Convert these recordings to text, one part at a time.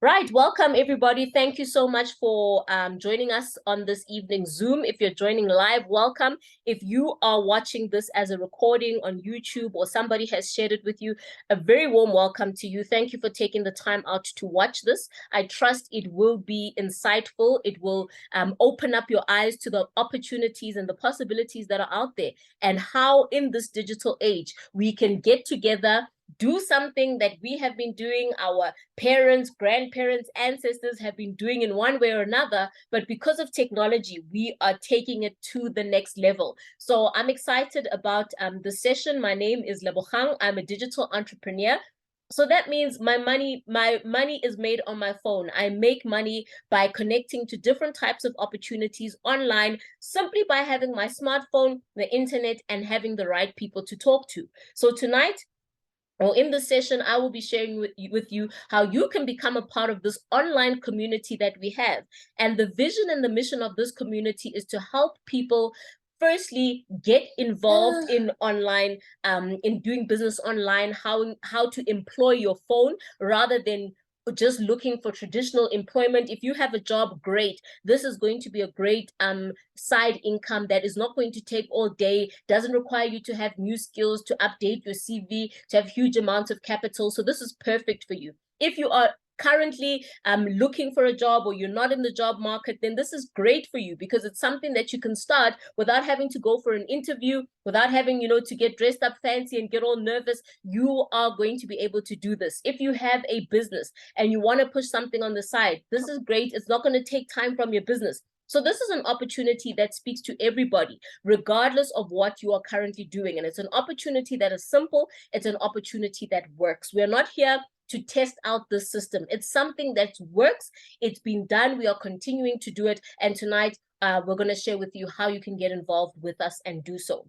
Right, welcome everybody. Thank you so much for joining us on this evening Zoom. If you're joining live, welcome. If you are watching this as a recording on YouTube or somebody has shared it with you, a very warm welcome to you. Thank you for taking the time out to watch this. I trust it will be insightful. It will open up your eyes to the opportunities and the possibilities that are out there, and how in this digital age we can get together, do something that we have been doing, our parents, grandparents, ancestors have been doing in one way or another, but because of technology, we are taking it to the next level. So I'm excited about the session. My name is Lebogang. I'm a digital entrepreneur. So that means my money is made on my phone. I make money by connecting to different types of opportunities online, simply by having my smartphone, the internet, and having the right people to talk to. So tonight, well, in this session, I will be sharing with you how you can become a part of this online community that we have. And the vision and the mission of this community is to help people firstly get involved in online, in doing business online, how to employ your phone rather than just looking for traditional employment. If you have a job, great. This is going to be a great side income that is not going to take all day, doesn't require you to have new skills, to update your CV, to have huge amounts of capital. So this is perfect for you. If you are currently looking for a job, or you're not in the job market, then this is great for you, because it's something that you can start without having to go for an interview, without having, to get dressed up fancy and get all nervous. You are going to be able to do this. If you have a business and you want to push something on the side, this is great. It's not going to take time from your business. So this is an opportunity that speaks to everybody, regardless of what you are currently doing. And it's an opportunity that is simple. It's an opportunity that works. We're not here to test out the system. It's something that works. It's been done. We are continuing to do it. And tonight, we're going to share with you how you can get involved with us and do so.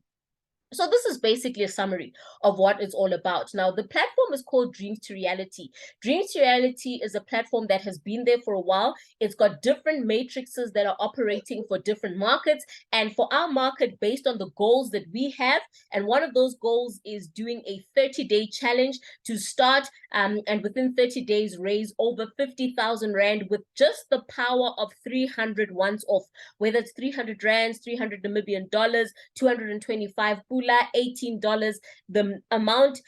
So this is basically a summary of what it's all about. Now, the platform is called Dreams to Reality. Dreams to Reality is a platform that has been there for a while. It's got different matrices that are operating for different markets, and for our market, based on the goals that we have. And one of those goals is doing a 30-day challenge to start, and within 30 days, raise over 50,000 Rand with just the power of 300 once off, whether it's 300 Rands, 300 Namibian dollars, 225 $18. The amount,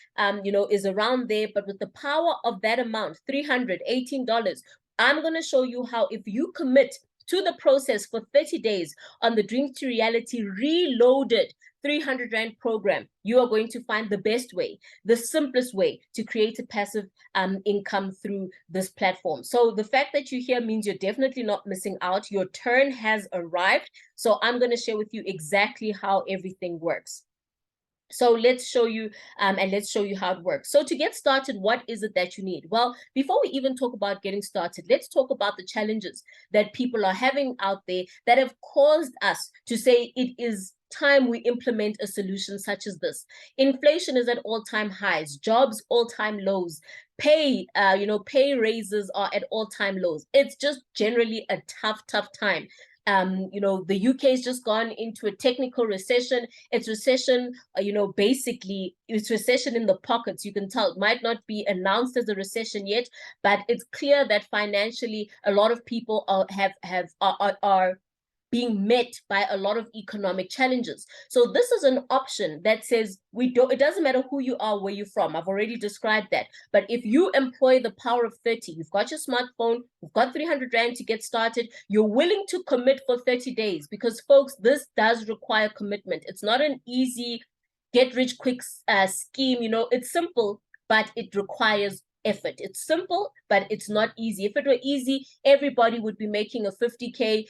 is around there, but with the power of that amount, $318, I'm going to show you how, if you commit to the process for 30 days on the Dreams to Reality Reloaded 300 Rand program, you are going to find the best way, the simplest way to create a passive income through this platform. So the fact that you're here means you're definitely not missing out. Your turn has arrived. So I'm going to share with you exactly how everything works. So let's show you, and let's show you how it works. So to get started, what is it that you need? Well, before we even talk about getting started, let's talk about the challenges that people are having out there that have caused us to say it is time we implement a solution such as this. Inflation is at all-time highs, jobs all-time lows, pay raises are at all-time lows. It's just generally a tough time. The UK has just gone into a technical recession. It's recession, basically it's recession in the pockets. You can tell it might not be announced as a recession yet, but it's clear that financially a lot of people are being met by a lot of economic challenges. So this is an option that says it doesn't matter who you are, where you're from. I've already described that. But if you employ the power of 30, you've got your smartphone, you've got 300 Rand to get started, you're willing to commit for 30 days, because folks, this does require commitment. It's not an easy get rich quick scheme. It's simple, but it requires effort. It's simple, but it's not easy. If it were easy, everybody would be making a 50K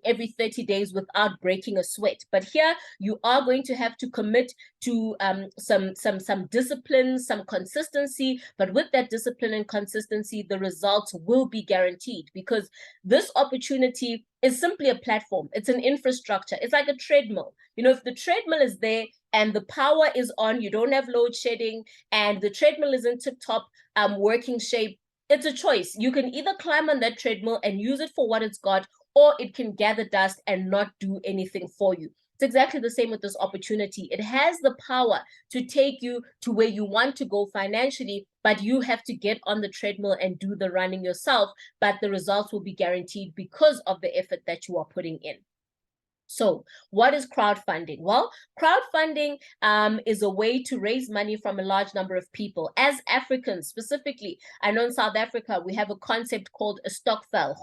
every 30 days without breaking a sweat. But here you are going to have to commit to some discipline, some consistency. But with that discipline and consistency, the results will be guaranteed, because this opportunity is simply a platform. It's an infrastructure. It's like a treadmill. If the treadmill is there and the power is on, you don't have load shedding, and the treadmill is in tip-top working shape, it's a choice. You can either climb on that treadmill and use it for what it's got, or it can gather dust and not do anything for you. It's exactly the same with this opportunity. It has the power to take you to where you want to go financially, but you have to get on the treadmill and do the running yourself, but the results will be guaranteed because of the effort that you are putting in. So what is crowdfunding? Well, crowdfunding is a way to raise money from a large number of people. As Africans specifically, I know in South Africa, we have a concept called a stokvel,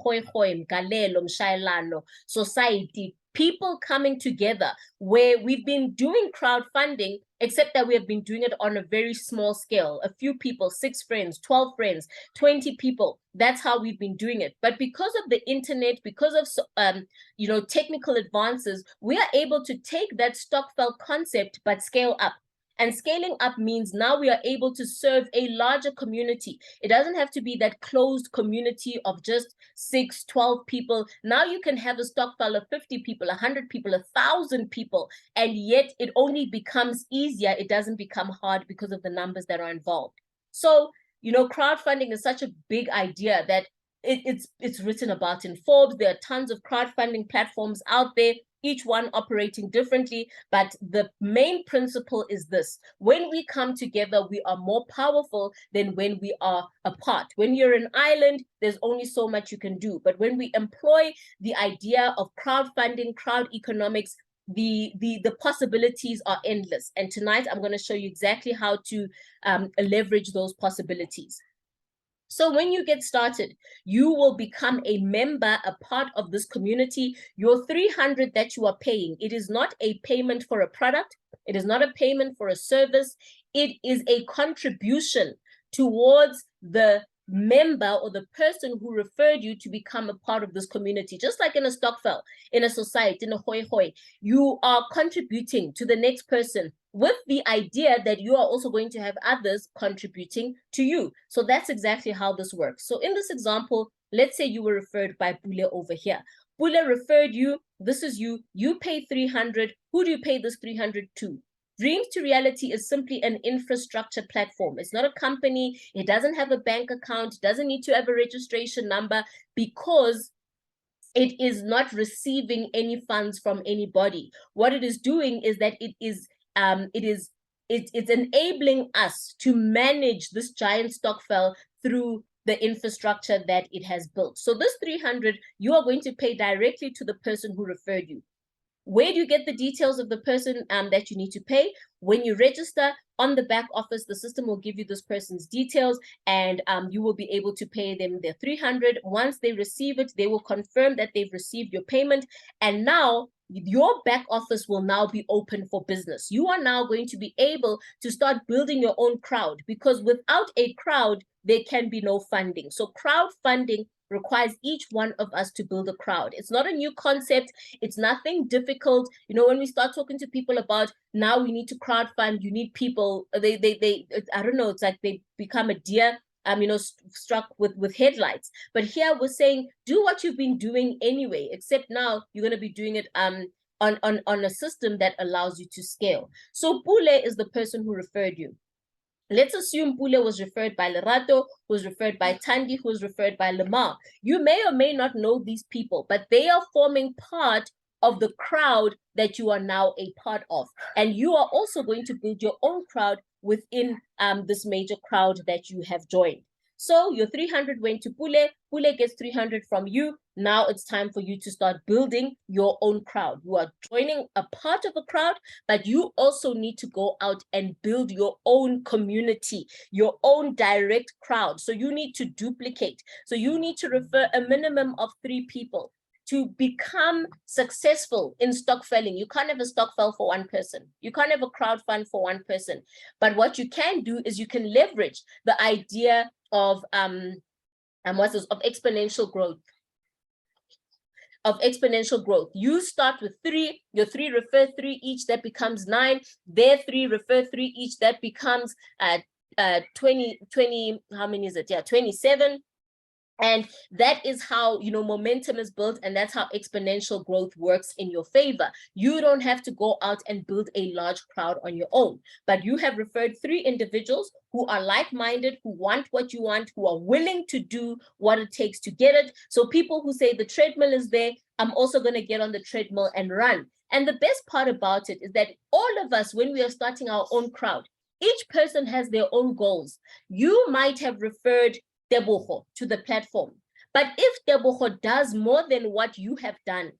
society, people coming together, where we've been doing crowdfunding, except that we have been doing it on a very small scale. A few people, 6 friends, 12 friends, 20 people. That's how we've been doing it. But because of the internet, because of technical advances, we are able to take that stokvel concept but scale up. And scaling up means now we are able to serve a larger community. It doesn't have to be that closed community of just 6, 12 people. Now you can have a stokvel of 50 people, 100 people, 1,000 people, and yet it only becomes easier. It doesn't become hard because of the numbers that are involved. So, crowdfunding is such a big idea that it's written about in Forbes. There are tons of crowdfunding platforms out there, each one operating differently, but the main principle is this: when we come together, we are more powerful than when we are apart. When you're an island, there's only so much you can do, but when we employ the idea of crowdfunding, crowd economics, the possibilities are endless. And tonight I'm going to show you exactly how to leverage those possibilities. So when you get started, you will become a member, a part of this community. Your 300 that you are paying, it is not a payment for a product. It is not a payment for a service. It is a contribution towards the member or the person who referred you to become a part of this community. Just like in a stokvel, in a society, in a hoi, you are contributing to the next person with the idea that you are also going to have others contributing to you. So that's exactly how this works. So in this example, let's say you were referred by Bule over here. Bule referred you. This is you. You pay 300. Who do you pay this 300 to? Dreams to Reality is simply an infrastructure platform. It's not a company. It doesn't have a bank account. It doesn't need to have a registration number, because it is not receiving any funds from anybody. What it is doing is that it's enabling us to manage this giant stokvel through the infrastructure that it has built. So this 300, you are going to pay directly to the person who referred you. Where do you get the details of the person that you need to pay? When you register on the back office, the system will give you this person's details, and you will be able to pay them their 300. Once they receive it, they will confirm that they've received your payment. And now your back office will now be open for business. You are now going to be able to start building your own crowd, because without a crowd, there can be no funding. So crowdfunding requires each one of us to build a crowd. It's not a new concept. It's nothing difficult. When we start talking to people about now we need to crowdfund, you need people, they I don't know, it's like they become a deer, struck with headlights. But here we're saying, do what you've been doing anyway, except now you're going to be doing it on a system that allows you to scale. So Bule is the person who referred you. Let's assume Bule was referred by Lerato, who was referred by Tandi, who was referred by Lamar. You may or may not know these people, but they are forming part of the crowd that you are now a part of. And you are also going to build your own crowd within this major crowd that you have joined. So your 300 went to Bule. Bule gets 300 from you. Now it's time for you to start building your own crowd. You are joining a part of a crowd, but you also need to go out and build your own community, your own direct crowd. So you need to duplicate. So you need to refer a minimum of 3 people to become successful in stokvelling. You can't have a stokvel for one person. You can't have a crowdfund for one person. But what you can do is you can leverage the idea of exponential growth. You start with 3, your 3 refer 3 each, that becomes 9. Their 3 refer 3 each, that becomes 20, how many is it? Yeah, 27. And that is how, momentum is built, and that's how exponential growth works in your favor. You don't have to go out and build a large crowd on your own, but you have referred 3 individuals who are like-minded, who want what you want, who are willing to do what it takes to get it. So people who say the treadmill is there, I'm also going to get on the treadmill and run. And the best part about it is that all of us, when we are starting our own crowd, each person has their own goals. You might have referred Tebogo to the platform, but if Tebogo does more than what you have done,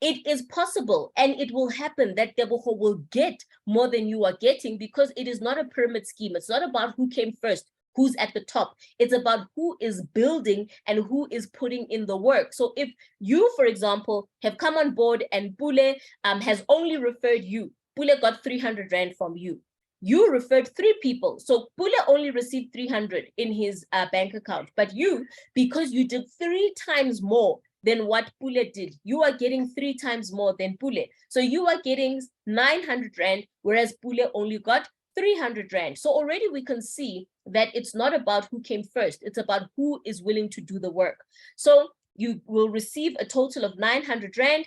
it is possible and it will happen that Tebogo will get more than you are getting, because it is not a pyramid scheme. It's not about who came first, who's at the top. It's about who is building and who is putting in the work. So if you, for example, have come on board and Pule has only referred you, Pule got 300 Rand from you. You referred 3 people. So Pule only received 300 in his bank account. But you, because you did 3 times more than what Pule did, you are getting 3 times more than Pule. So you are getting 900 Rand, whereas Pule only got 300 Rand. So already we can see that it's not about who came first. It's about who is willing to do the work. So you will receive a total of 900 Rand.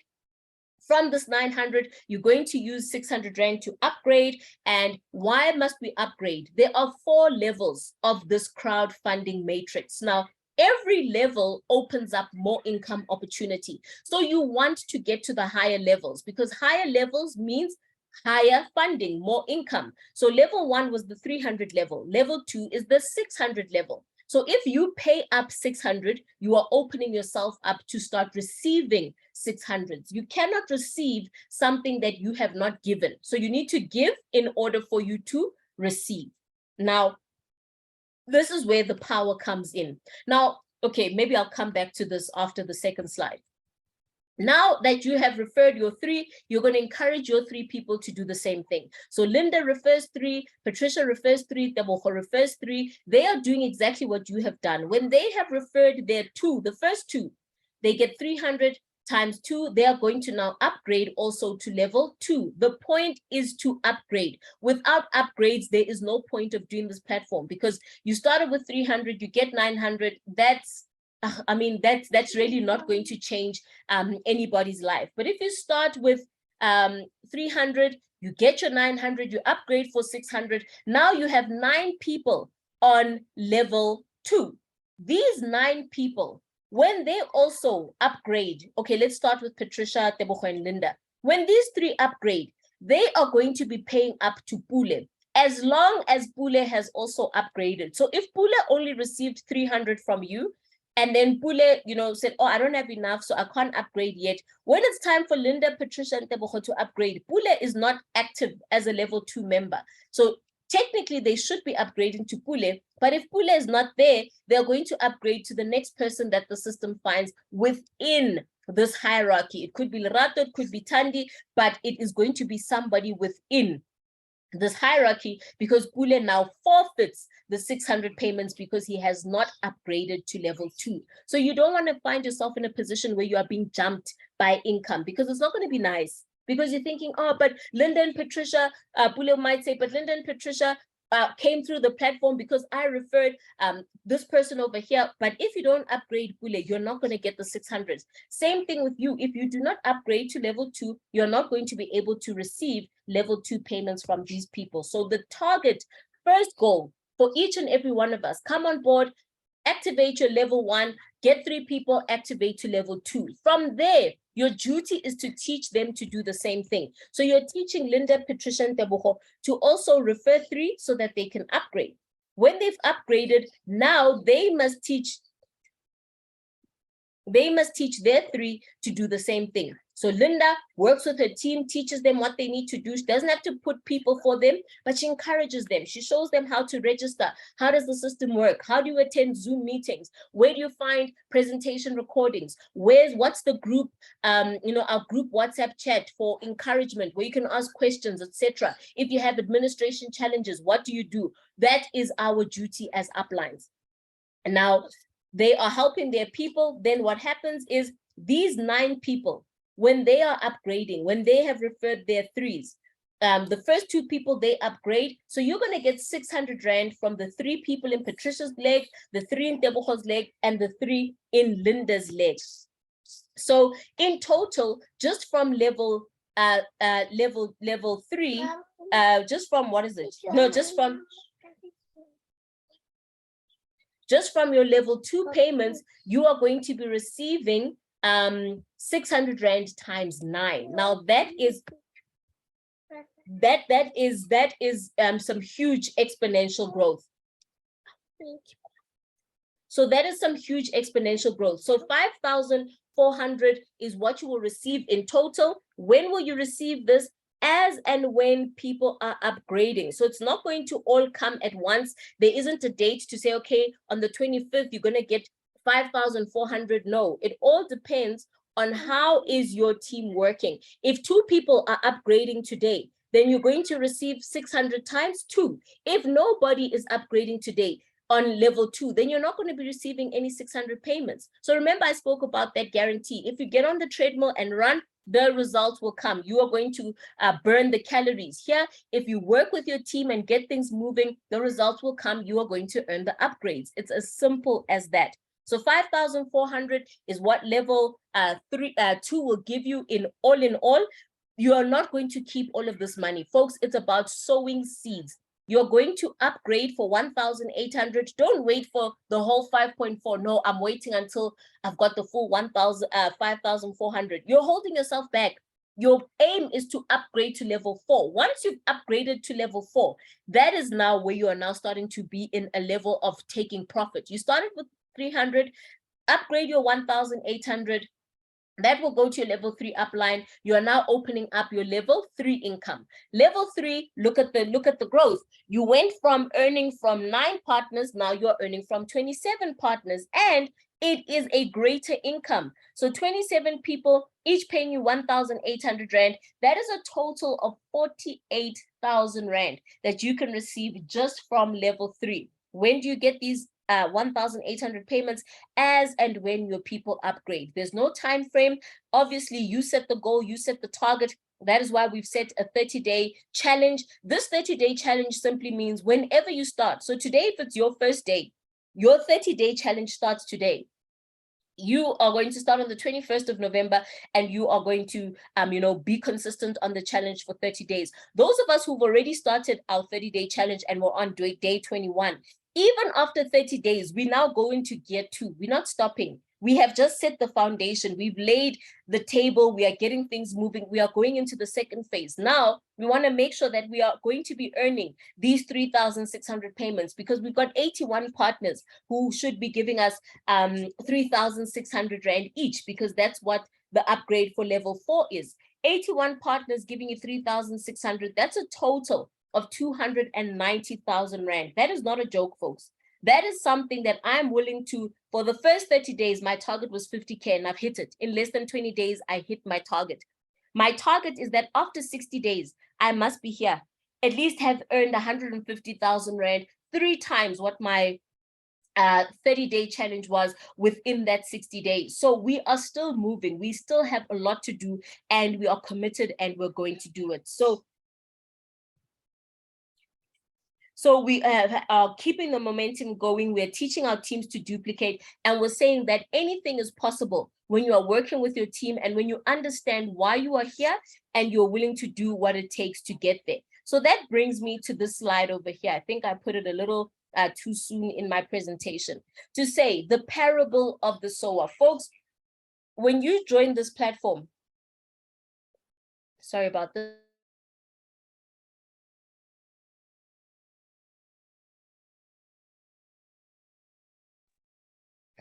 From this 900, you're going to use 600 Rand to upgrade. And why must we upgrade? There are 4 levels of this crowdfunding matrix. Now, every level opens up more income opportunity. So you want to get to the higher levels, because higher levels means higher funding, more income. So level 1 was the 300 level. Level 2 is the 600 level. So if you pay up 600, you are opening yourself up to start receiving 600s. You cannot receive something that you have not given. So you need to give in order for you to receive. Now, this is where the power comes in. Now, okay, maybe I'll come back to this after the second slide. Now that you have referred your 3, you're going to encourage your 3 people to do the same thing. So Linda refers 3, Patricia refers 3, Tebogo refers 3. They are doing exactly what you have done. When they have referred their 2, the first 2, they get 300 times 2. They are going to now upgrade also to level 2. The point is to upgrade. Without upgrades, there is no point of doing this platform, because you started with 300, you get 900. That's really not going to change anybody's life. But if you start with 300, you get your 900, you upgrade for 600. Now you have 9 people on level 2. These 9 people, when they also upgrade, okay, let's start with Patricia, Tebogo, and Linda. When these 3 upgrade, they are going to be paying up to Pule, as long as Pule has also upgraded. So if Pule only received 300 from you, and then Pule, said, oh, I don't have enough, so I can't upgrade yet. When it's time for Linda, Patricia, and Tebogo to upgrade, Pule is not active as a level 2 member. So technically, they should be upgrading to Pule. But if Pule is not there, they're going to upgrade to the next person that the system finds within this hierarchy. It could be Lerato, it could be Tandi, but it is going to be somebody within this hierarchy, because Pule now forfeits the 600 payments because he has not upgraded to level 2. So you don't want to find yourself in a position where you are being jumped by income, because it's not going to be nice. Because you're thinking, oh, but Linda and Patricia, Pule might say, but Linda and Patricia came through the platform because I referred this person over here. But if you don't upgrade Pule, you're not going to get the 600s. Same thing with you. If you do not upgrade to level 2, you're not going to be able to receive level 2 payments from these people. So the target first goal for each and every one of us, come on board, activate your level 1, get 3 people, activate to level 2. From there, your duty is to teach them to do the same thing. So you're teaching Linda, Patricia, and Tebogo to also refer 3 so that they can upgrade. When they've upgraded, now they must teach their 3 to do the same thing. So Linda works with her team, teaches them what they need to do. She doesn't have to put people for them, but she encourages them. She shows them how to register. How does the system work? How do you attend Zoom meetings? Where do you find presentation recordings? What's the group, our group WhatsApp chat for encouragement, where you can ask questions, etc. If you have administration challenges, what do you do? That is our duty as uplines. And now they are helping their people. Then what happens is these 9 people, when they are upgrading, when they have referred their 3s, the first 2 people, they upgrade. So you're going to get 600 Rand from the 3 people in Patricia's leg, the 3 in Tebogo's leg, and the 3 in Linda's leg. So in total, just from level 3, just from, what is it? No, just from your level 2 payments, you are going to be receiving 600 Rand times 9. Now that is some huge exponential growth. So that is some huge exponential growth. So 5,400 is what you will receive in total. When will you receive this? As and when people are upgrading. So it's not going to all come at once. There isn't a date to say, okay, on the 25th, you're going to get 5,400. No, it all depends on how is your team working. If 2 people are upgrading today, then you're going to receive 600 times 2. If nobody is upgrading today on level 2, then you're not going to be receiving any 600 payments. So remember, I spoke about that guarantee. If you get on the treadmill and run, the results will come. You are going to burn the calories. Here, if you work with your team and get things moving, the results will come. You are going to earn the upgrades. It's as simple as that. So 5,400 is what level 2 will give you in all. You are not going to keep all of this money. Folks, it's about sowing seeds. You're going to upgrade for 1,800. Don't wait for the whole 5.4. No, I'm waiting until I've got the full 5,400. You're holding yourself back. Your aim is to upgrade to level 4. Once you've upgraded to level 4, that is now where you are now starting to be in a level of taking profit. You started with 300, upgrade your 1,800. That will go to your level 3 upline. You are now opening up your level 3 income. Level 3, look at the growth. You went from earning from 9 partners, now you're earning from 27 partners, and it is a greater income. So 27 people, each paying you 1,800 Rand. That is a total of 48,000 Rand that you can receive just from level 3. When do you get these 1,800 payments? As and when your people upgrade. There's no time frame. Obviously, you set the goal, you set the target. That is why we've set a 30-day challenge. This 30-day challenge simply means whenever you start. So today, if it's your first day, your 30-day challenge starts today. You are going to start on the 21st of November, and you are going to be consistent on the challenge for 30 days. Those of us who've already started our 30-day challenge and we're on day 21, even after 30 days, we now go into gear 2. We're not stopping. We have just set the foundation. We've laid the table. We are getting things moving. We are going into the second phase. Now, we want to make sure that we are going to be earning these 3,600 payments, because we've got 81 partners who should be giving us 3,600 Rand each, because that's what the upgrade for level 4 is. 81 partners giving you 3,600. That's a total of 290,000 Rand. That is not a joke, folks. That is something that I'm willing to, for the first 30 days, my target was 50K and I've hit it. In less than 20 days, I hit my target. My target is that after 60 days, I must be here, at least have earned 150,000 Rand, 3 times what my 30-day challenge was within that 60 days. So we are still moving. We still have a lot to do, and we are committed, and we're going to do it. So we are keeping the momentum going. We're teaching our teams to duplicate, and we're saying that anything is possible when you are working with your team and when you understand why you are here and you're willing to do what it takes to get there. So that brings me to this slide over here. I think I put it a little too soon in my presentation, to say the parable of the sower. Folks, when you join this platform, sorry about this.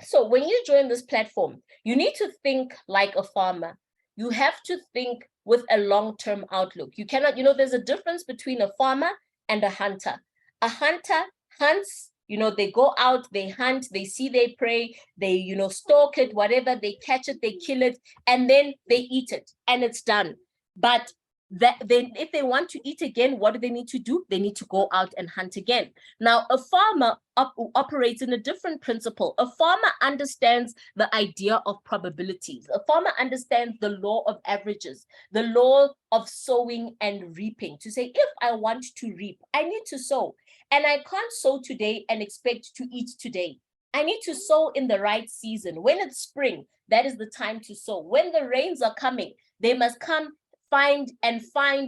So when you join this platform, you need to think like a farmer. You have to think with a long-term outlook. You cannot, there's a difference between a farmer and a hunter. A hunter hunts, they go out, they hunt, they see their prey, they, stalk it, whatever, they catch it, they kill it, and then they eat it, and it's done. But then if they want to eat again, what do they need to do? They need to go out and hunt again. Now, a farmer operates in a different principle. A farmer understands the idea of probabilities. A farmer understands the law of averages, the law of sowing and reaping. To say, if I want to reap, I need to sow. And I can't sow today and expect to eat today. I need to sow in the right season. When it's spring, that is the time to sow. When the rains are coming, they must come find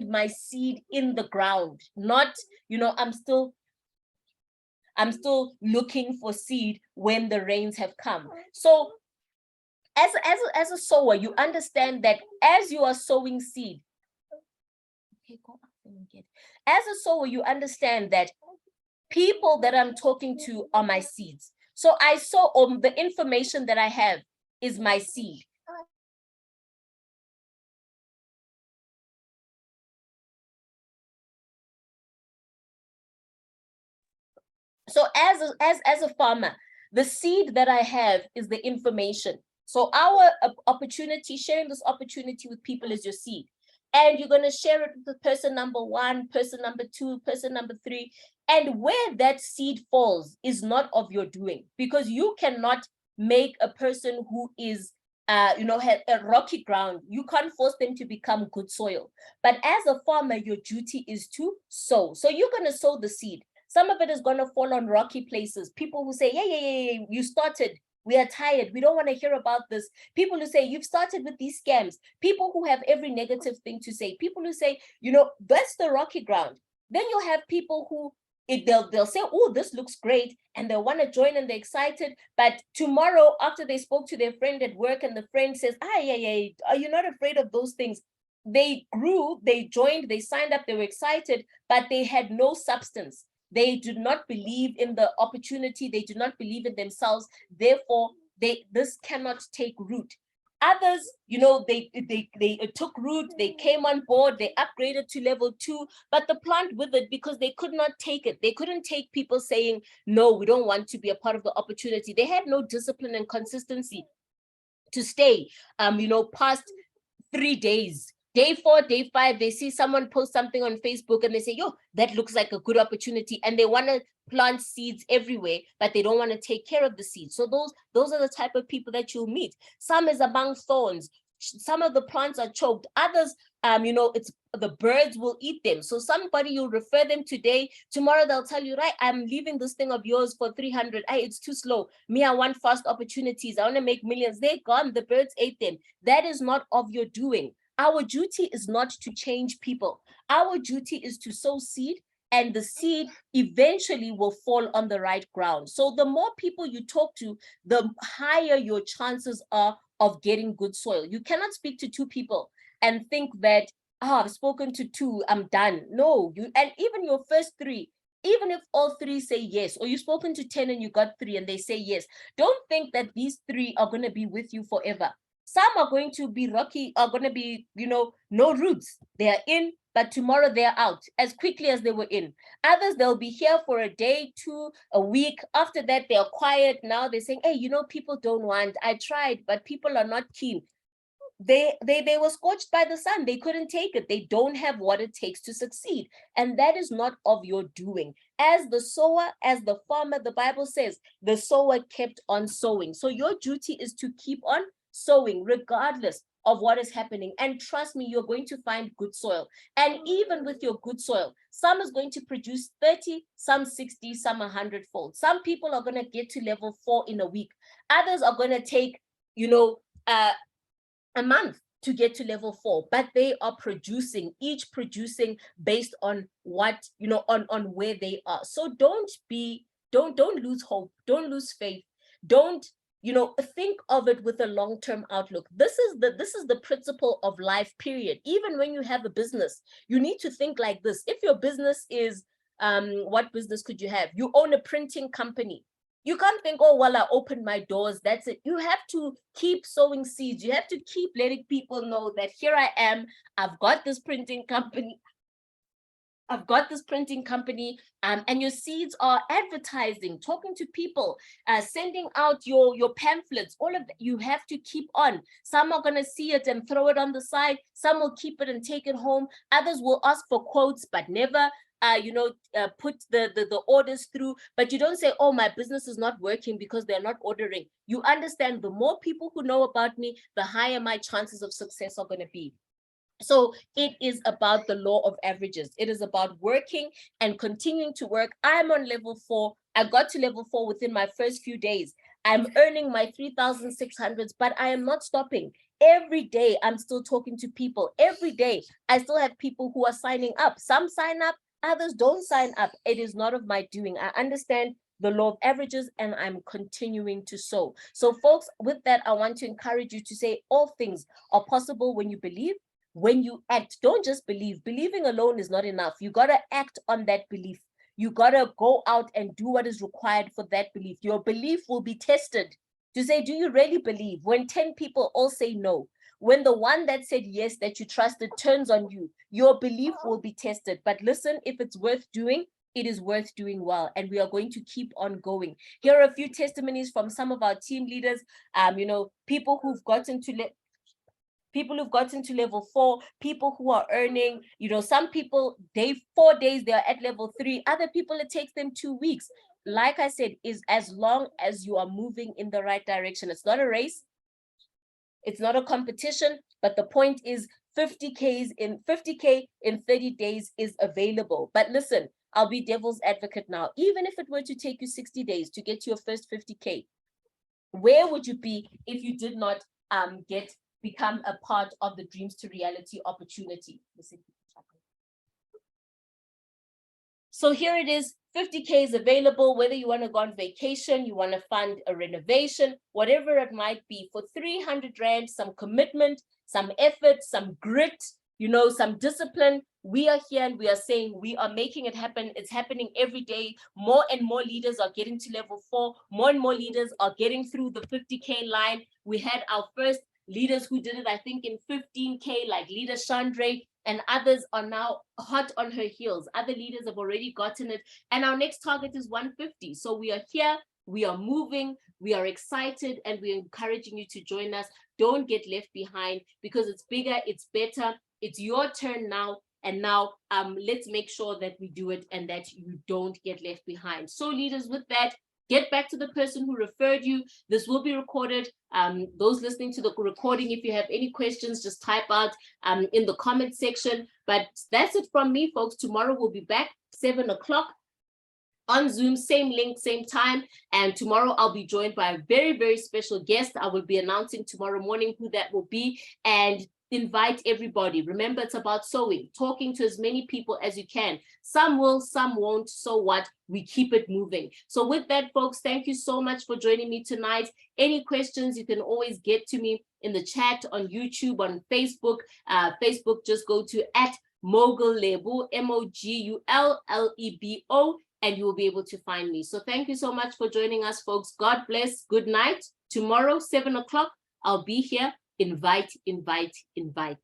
my seed in the ground. Not, I'm still looking for seed when the rains have come. So As a sower, you understand that as you are sowing seed, okay, go up and get. As a sower, you understand that people that I'm talking to are my seeds. So I sow, the information that I have is my seed. So as a farmer, the seed that I have is the information. So our opportunity, sharing this opportunity with people is your seed. And you're going to share it with person number 1, person number 2, person number 3. And where that seed falls is not of your doing, because you cannot make a person who is has a rocky ground. You can't force them to become good soil. But as a farmer, your duty is to sow. So you're going to sow the seed. Some of it is going to fall on rocky places. People who say, yeah, you started. We are tired. We don't want to hear about this. People who say, you've started with these scams. People who have every negative thing to say. People who say, that's the rocky ground. Then you'll have people who they'll say, oh, this looks great, and they'll want to join and they're excited. But tomorrow, after they spoke to their friend at work and the friend says, yeah, are you not afraid of those things? They grew, they joined, they signed up, they were excited, but they had no substance. They do not believe in the opportunity. They do not believe in themselves. Therefore, this cannot take root. Others, they took root, they came on board, they upgraded to level 2, but the plant withered because they could not take it. They couldn't take people saying, no, we don't want to be a part of the opportunity. They had no discipline and consistency to stay, past 3 days. Day 4, day 5, they see someone post something on Facebook and they say, yo, that looks like a good opportunity. And they want to plant seeds everywhere, but they don't want to take care of the seeds. So those are the type of people that you'll meet. Some is among thorns. Some of the plants are choked. Others, it's the birds will eat them. So somebody, you'll refer them today. Tomorrow they'll tell you, right, I'm leaving this thing of yours for 300. It's too slow. Me, I want fast opportunities. I want to make millions. They're gone. The birds ate them. That is not of your doing. Our duty is not to change people. Our duty is to sow seed, and the seed eventually will fall on the right ground. So the more people you talk to, the higher your chances are of getting good soil. You cannot speak to 2 people and think that, I've spoken to 2, I'm done. No, and even your first 3, even if all 3 say yes, or you've spoken to 10 and you got 3 and they say yes, don't think that these 3 are going to be with you forever. Some are going to be rocky, are going to be, no roots. They are in, but tomorrow they're out as quickly as they were in. Others, they'll be here for a day, 2, a week. After that, they're quiet. Now they're saying, hey, people don't want. I tried, but people are not keen. They were scorched by the sun. They couldn't take it. They don't have what it takes to succeed. And that is not of your doing. As the sower, as the farmer, the Bible says, the sower kept on sowing. So your duty is to keep on sowing regardless of what is happening. And trust me, you're going to find good soil. And even with your good soil, some is going to produce 30, some 60, some 100-fold. Some people are going to get to level 4 in a week. Others are going to take, a month to get to level 4, but they are each producing based on what, on where they are. So don't lose hope. Don't lose faith. Don't, think of it with a long-term outlook. This is the principle of life, period. Even when you have a business, you need to think like this. If your business is, what business could you have? You own a printing company. You can't think, oh, well, I opened my doors, that's it. You have to keep sowing seeds. You have to keep letting people know that here I am, I've got this printing company. And your seeds are advertising, talking to people, sending out your pamphlets, all of that. You have to keep on. Some are going to see it and throw it on the side. Some will keep it and take it home. Others will ask for quotes, but never put the orders through. But you don't say, oh, my business is not working because they're not ordering. You understand, the more people who know about me, the higher my chances of success are going to be. So it is about the law of averages. It is about working and continuing to work. I'm on level 4. I got to level 4 within my first few days. I'm earning my 3,600s, but I am not stopping. Every day, I'm still talking to people. Every day, I still have people who are signing up. Some sign up, others don't sign up. It is not of my doing. I understand the law of averages, and I'm continuing to sow. So folks, with that, I want to encourage you to say all things are possible when you believe, when you act. Don't just believe. Believing alone is not enough. You got to act on that belief. You got to go out and do what is required for that belief. Your belief will be tested to say, do you really believe? When 10 people all say no, when the one that said yes, that you trusted, turns on you, your belief will be tested. But listen, if it's worth doing, it is worth doing well, and we are going to keep on going. Here are a few testimonies from some of our team leaders, people who've gotten to level 4, people who are earning, some people, 4 days, they are at level 3. Other people, it takes them 2 weeks. Like I said, is as long as you are moving in the right direction. It's not a race. It's not a competition, but the point is 50K in 30 days is available. But listen, I'll be devil's advocate now. Even if it were to take you 60 days to get your first 50K, where would you be if you did not become a part of the Dreams to Reality opportunity? So here it is, 50K is available, whether you want to go on vacation, you want to fund a renovation, whatever it might be, for 300 Rand, some commitment, some effort, some grit, some discipline. We are here and we are saying we are making it happen. It's happening every day. More and more leaders are getting to level 4. More and more leaders are getting through the 50K line. We had our first leaders who did it, I think, in 15K, like Leader Chandre, and others are now hot on her heels. Other leaders have already gotten it. And our next target is 150. So we are here, we are moving, we are excited, and we're encouraging you to join us. Don't get left behind, because it's bigger, it's better. It's your turn now. And now let's make sure that we do it and that you don't get left behind. So leaders, with that, get back to the person who referred you. This will be recorded. Those listening to the recording, if you have any questions, just type out in the comment section. But that's it from me, folks. Tomorrow we'll be back 7 o'clock on Zoom, same link, same time. And tomorrow I'll be joined by a very, very special guest. I will be announcing tomorrow morning who that will be. And invite everybody. Remember, it's about sowing, talking to as many people as you can. Some will, some won't. So what? We keep it moving. So with that, folks, thank you so much for joining me tonight. Any questions, you can always get to me in the chat on YouTube, on Facebook. Facebook, just go to @Mogullebo, MOGULLEBO, and you will be able to find me. So thank you so much for joining us, folks. God bless. Good night. Tomorrow, 7 o'clock, I'll be here. Invite, invite, invite.